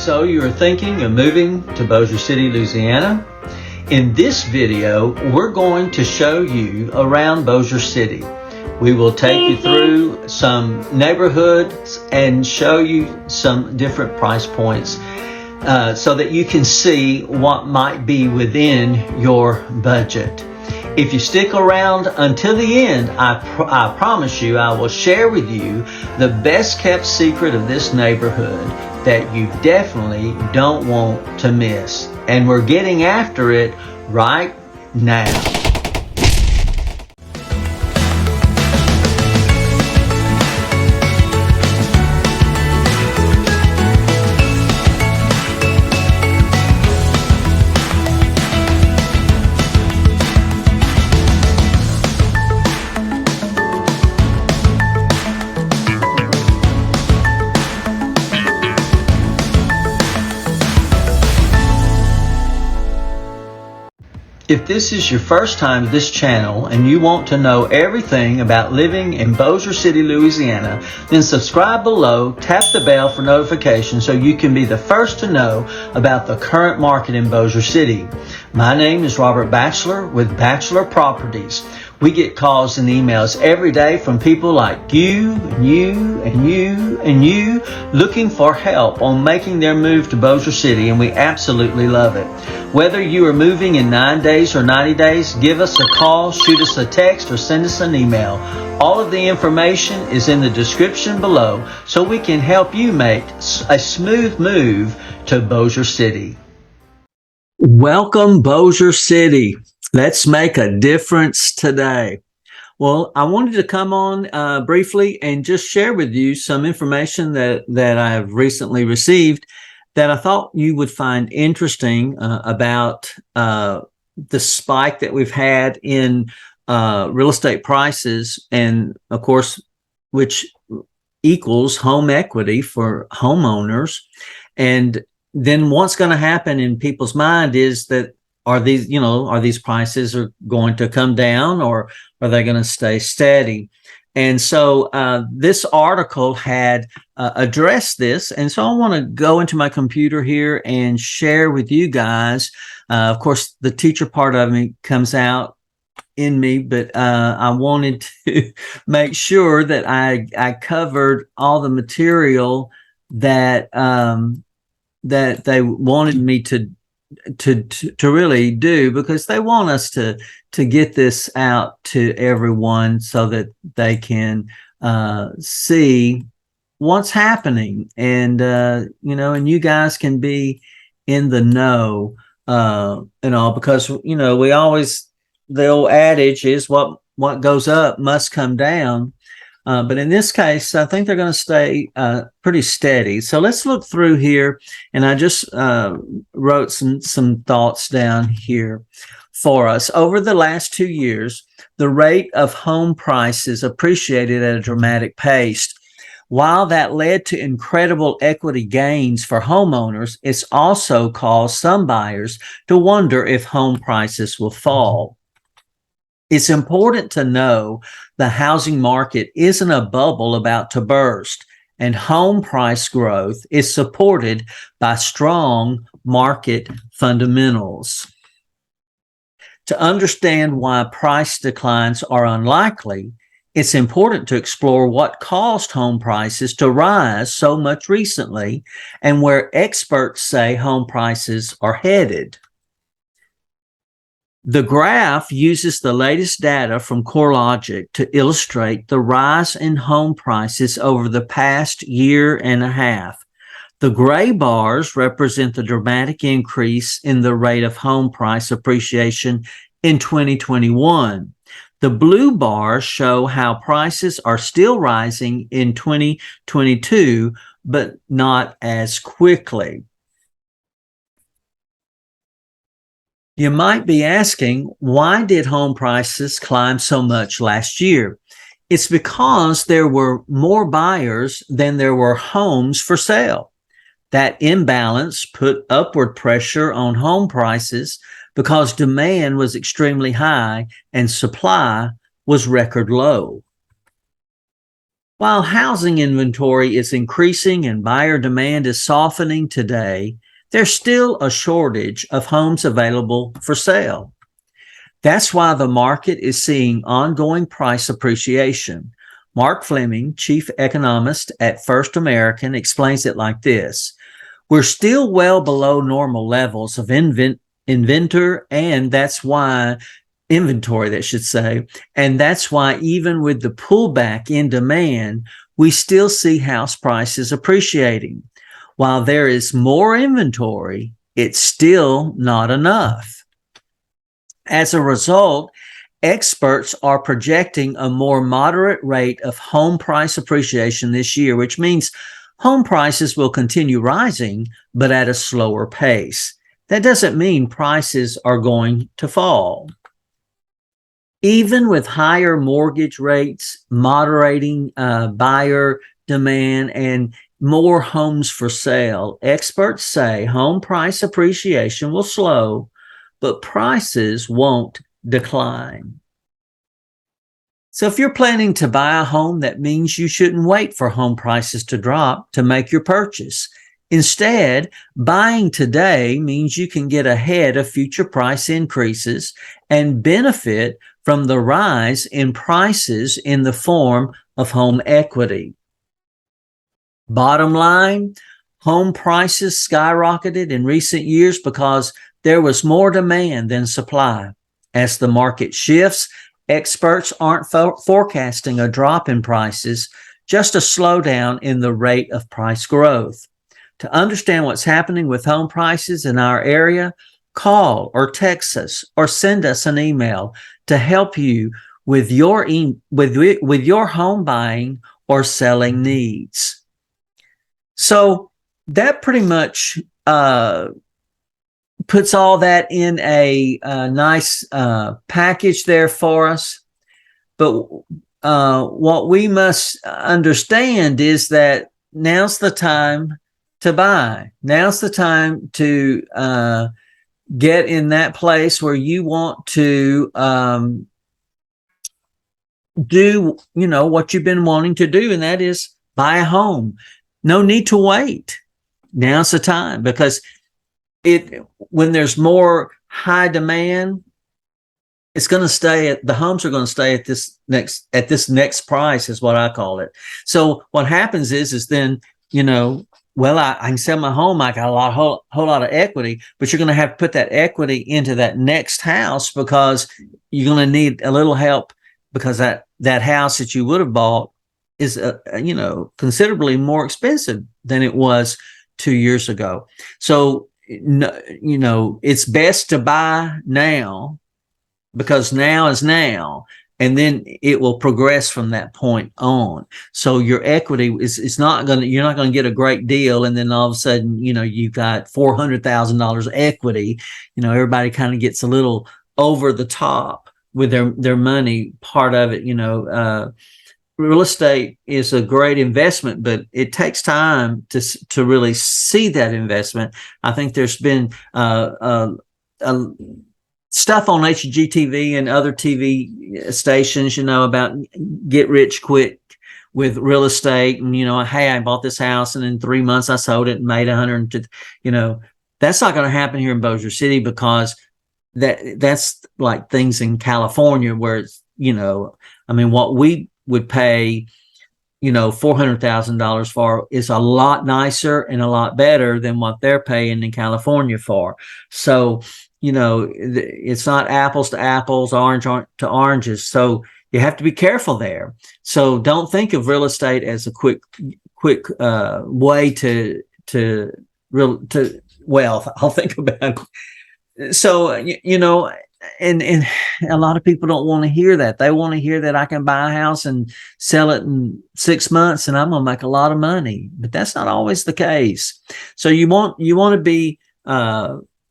So you're thinking of moving to Bossier City, Louisiana? In this video, we're going to show you around Bossier City. We will take you through some neighborhoods and show you some different price points so that you can see what might be within your budget. If you stick around until the end, I promise you I will share with you the best kept secret of this neighborhood that you definitely don't want to miss. And we're getting after it right now. If this is your first time to this channel and you want to know everything about living in Bossier City, Louisiana, then subscribe below, tap the bell for notifications so you can be the first to know about the current market in Bossier City. My name is Robert Batchelor with Batchelor Properties. We get calls and emails every day from people like you and you and you and you looking for help on making their move to Bossier City, and we absolutely love it. Whether you are moving in 9 days or 90 days, give us a call, shoot us a text, or send us an email. All of the information is in the description below so we can help you make a smooth move to Bossier City. Welcome, Bossier City. Let's make a difference today. Well, I wanted to come on briefly and just share with you some information that I have recently received that I thought you would find interesting about the spike that we've had in real estate prices, and of course, which equals home equity for homeowners. And then what's going to happen in people's mind is that are these prices are going to come down, or are they going to stay steady? And so this article had addressed this. And so I want to go into my computer here and share with you guys. Of course, the teacher part of me comes out in me, but I wanted to make sure that I covered all the material that that they wanted me to really do, because they want us to get this out to everyone so that they can see what's happening, and and you guys can be in the know and all, because we always, the old adage is what goes up must come down. But in this case, I think they're going to stay pretty steady. So let's look through here. And I just wrote some thoughts down here for us. Over the last 2 years, the rate of home prices appreciated at a dramatic pace. While that led to incredible equity gains for homeowners, it's also caused some buyers to wonder if home prices will fall. It's important to know the housing market isn't a bubble about to burst, and home price growth is supported by strong market fundamentals. To understand why price declines are unlikely, it's important to explore what caused home prices to rise so much recently and where experts say home prices are headed. The graph uses the latest data from CoreLogic to illustrate the rise in home prices over the past year and a half. The gray bars represent the dramatic increase in the rate of home price appreciation in 2021. The blue bars show how prices are still rising in 2022, but not as quickly. You might be asking, why did home prices climb so much last year? It's because there were more buyers than there were homes for sale. That imbalance put upward pressure on home prices because demand was extremely high and supply was record low. While housing inventory is increasing and buyer demand is softening today, there's still a shortage of homes available for sale. That's why the market is seeing ongoing price appreciation. Mark Fleming, chief economist at First American, explains it like this. We're still well below normal levels of inventory, and that's why inventory, that should say. And that's why even with the pullback in demand, we still see house prices appreciating. While there is more inventory, it's still not enough. As a result, experts are projecting a more moderate rate of home price appreciation this year, which means home prices will continue rising, but at a slower pace. That doesn't mean prices are going to fall. Even with higher mortgage rates, moderating buyer demand, and more homes for sale, experts say home price appreciation will slow, but prices won't decline. So if you're planning to buy a home, that means you shouldn't wait for home prices to drop to make your purchase. Instead, buying today means you can get ahead of future price increases and benefit from the rise in prices in the form of home equity. Bottom line, home prices skyrocketed in recent years because there was more demand than supply. As the market shifts, experts aren't forecasting a drop in prices, just a slowdown in the rate of price growth. To understand what's happening with home prices in our area, call or text us or send us an email to help you with your home buying or selling needs. So that pretty much puts all that in a nice package there for us. But what we must understand is that now's the time to buy. Now's the time to get in that place where you want to do, what you've been wanting to do, and that is buy a home. No need to wait. Now's the time, because when there's more high demand, it's going to stay the homes are going to stay at this next price, is what I call it. So what happens is then, well, I can sell my home. I got a whole lot of equity, but you're going to have to put that equity into that next house, because you're going to need a little help, because that house that you would have bought is, considerably more expensive than it was 2 years ago. So, it's best to buy now, because now is now, and then it will progress from that point on. So your equity you're not going to get a great deal, and then all of a sudden, you've got $400,000 equity. Everybody kind of gets a little over the top with their money. Part of it, real estate is a great investment, but it takes time to really see that investment. I think there's been stuff on HGTV and other TV stations, about get rich quick with real estate, and hey, I bought this house and in 3 months I sold it and made 100. That's not going to happen here in Bossier City, because that's like things in California where it's, what we would pay, $400,000 for is a lot nicer and a lot better than what they're paying in California for. So, it's not apples to apples, orange to oranges. So you have to be careful there. So don't think of real estate as a quick way to wealth. I'll think about it. So, and a lot of people don't want to hear that. They want to hear that I can buy a house and sell it in 6 months and I'm going to make a lot of money, but that's not always the case. So you want to be,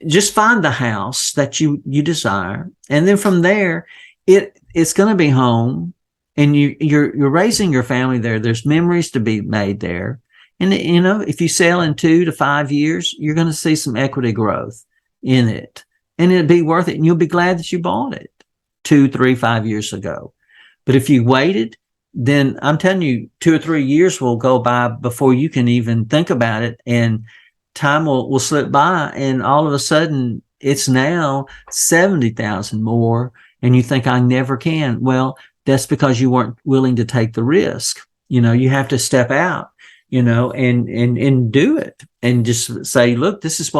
just find the house that you desire. And then from there, it's going to be home, and you're raising your family there. There's memories to be made there. And, if you sell in 2 to 5 years, you're going to see some equity growth in it, and it'll be worth it. And you'll be glad that you bought it 2, 3, 5 years ago. But if you waited, then I'm telling you, 2 or 3 years will go by before you can even think about it. And time will slip by, and all of a sudden it's now 70,000 more. And you think, I never can. Well, that's because you weren't willing to take the risk. You have to step out, and do it, and just say, look, this is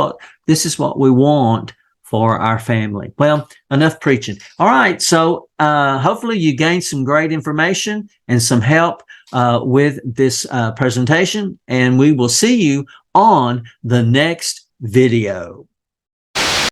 what we want for our family. Well, enough preaching. All right. So hopefully you gained some great information and some help with this presentation. And we will see you on the next video.